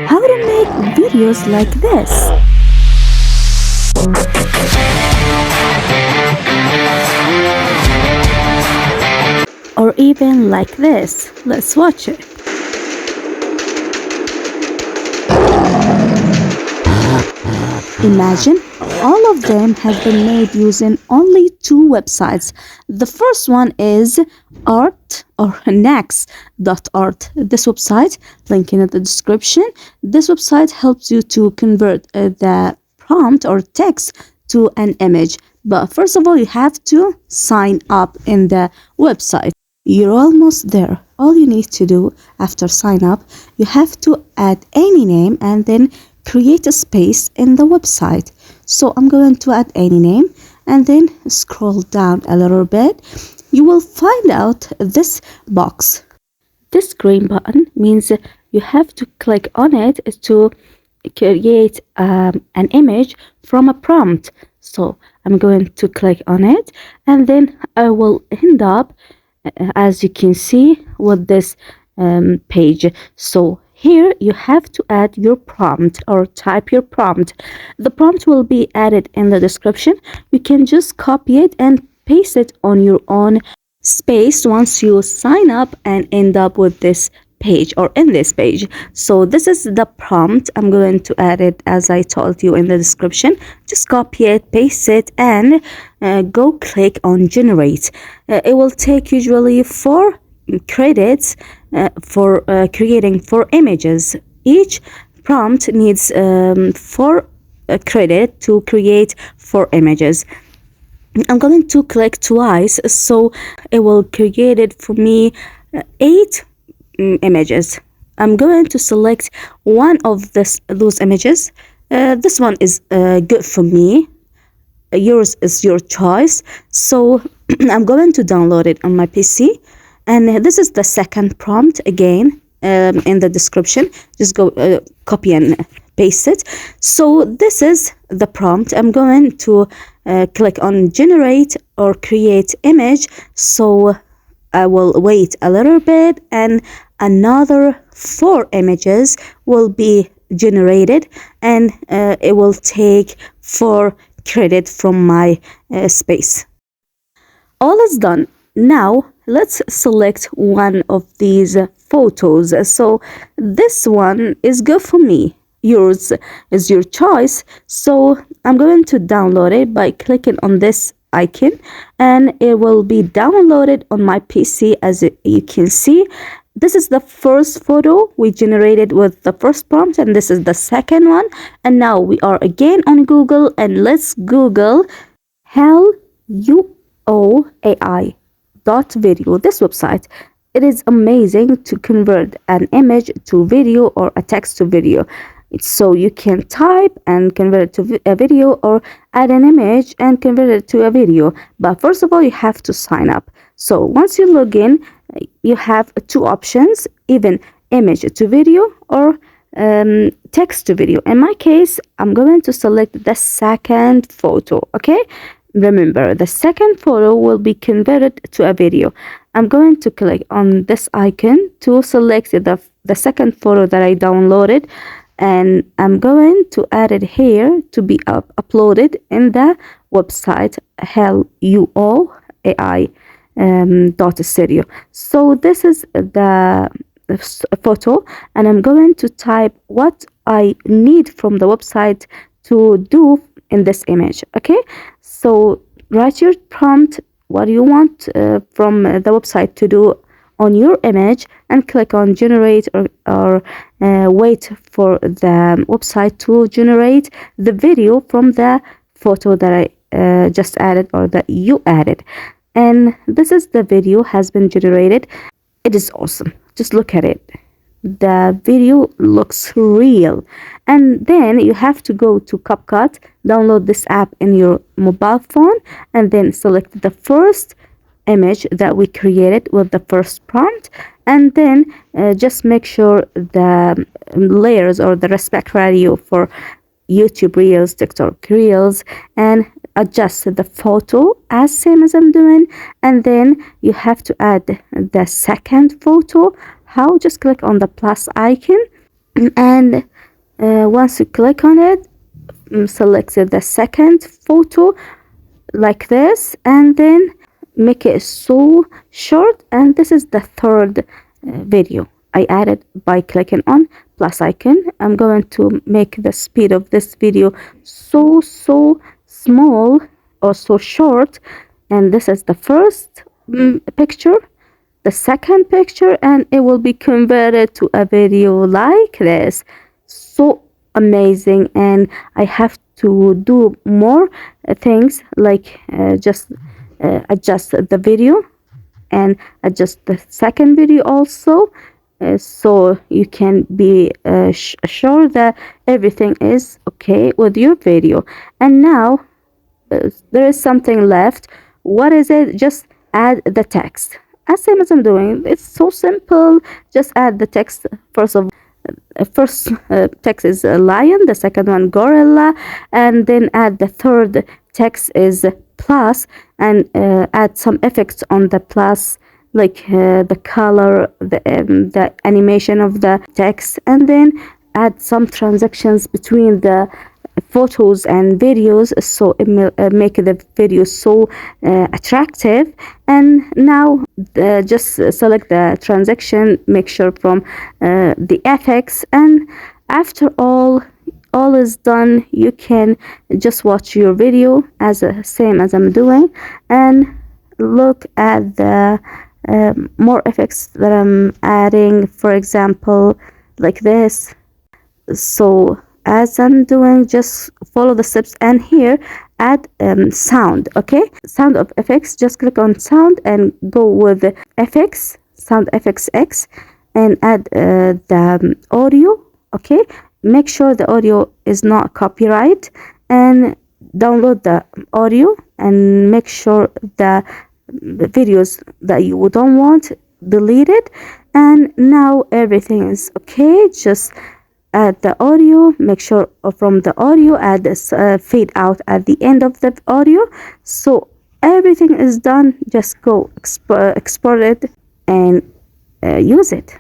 how to make videos like this. Or even like this. Let's watch it. Imagine all of them have been made using only two websites. The first one is art or next.art. This website, link in the description. This website helps you to convert the prompt or text to an image. But first of all, you have to sign up in the website. You're almost there. All you need to do after sign up, you have to add any name and then create a space in the website. So I'm going to add any name and then scroll down a little bit. You will find out this box. This green button means you have to click on it to create an image from a prompt. So I'm going to click on it and then I will end up, as you can see, with this page. So here you have to add your prompt or type your prompt. The prompt will be added in the description. You can just copy it and paste it on your own space once you sign up and end up with this page or in this page. So this is the prompt. I'm going to add it as I told you in the description. Just copy it, paste it, and go click on generate. It will take usually 4 credits for creating 4 images. Each prompt needs 4 credit to create 4 images. I'm going to click twice, so it will create it for me 8 images. I'm going to select one of those images. This one is good for me. Yours is your choice. So I'm going to download it on my PC. And this is the second prompt again in the description. Just go copy and paste it. So this is the prompt. I'm going to click on generate or create image. So I will wait a little bit and another 4 images will be generated and it will take 4 credit from my space. All is done. Now let's select one of these photos. So this one is good for me. Yours is your choice. So I'm going to download it by clicking on this icon and it will be downloaded on my PC. As you can see, this is the first photo we generated with the first prompt and this is the second one. And now we are again on Google and let's Google HellUOAI video. This website, it is amazing to convert an image to video or a text to video. So you can type and convert it to a video or add an image and convert it to a video. But first of all, you have to sign up. So once you log in, you have 2 options, even image to video or text to video. In my case, I'm going to select the second photo. Okay, remember the second photo will be converted to a video. I'm going to click on this icon to select the second photo that I downloaded and I'm going to add it here to be uploaded in the website HellUOAI.studio. So this is the photo and I'm going to type what I need from the website to do in this image. Okay, so write your prompt, what you want from the website to do on your image and click on generate or wait for the website to generate the video from the photo that I just added or that you added. And this is the video has been generated. It is awesome. Just look at it. The video looks real. And then you have to go to CapCut, download this app in your mobile phone, and then select the first image that we created with the first prompt, and then just make sure the layers or the respect value for YouTube Reels, TikTok Reels, and adjust the photo as same as I'm doing. And then you have to add the second photo. How? Just click on the plus icon And once you click on it, select the second photo like this, and then make it so short. And this is the third video I added by clicking on plus icon. I'm going to make the speed of this video so small or so short. And this is the first picture, the second picture, and it will be converted to a video like this. So amazing. And I have to do more things, like just adjust the video and adjust the second video also, so you can be sure that everything is okay with your video. And now there is something left. What is it? Just add the text, as same as I'm doing. It's so simple. Just add the text. First text is a lion, the second one gorilla, and then add the third text is plus, and add some effects on the plus, like the color, the animation of the text, and then add some transactions between the photos and videos, so it will make the video so attractive. And now just select the transaction, make sure from the effects, and after all is done, you can just watch your video as same as I'm doing, and look at the more effects that I'm adding, for example like this. So as I'm doing, just follow the steps, and here add sound. Okay, sound of effects, just click on sound and go with the FX, sound FX X, and add the audio. Okay, make sure the audio is not copyright, and download the audio, and make sure the videos that you don't want deleted. And now everything is okay. Just add the audio, make sure from the audio add this fade out at the end of the audio. So everything is done. Just go export it and use it.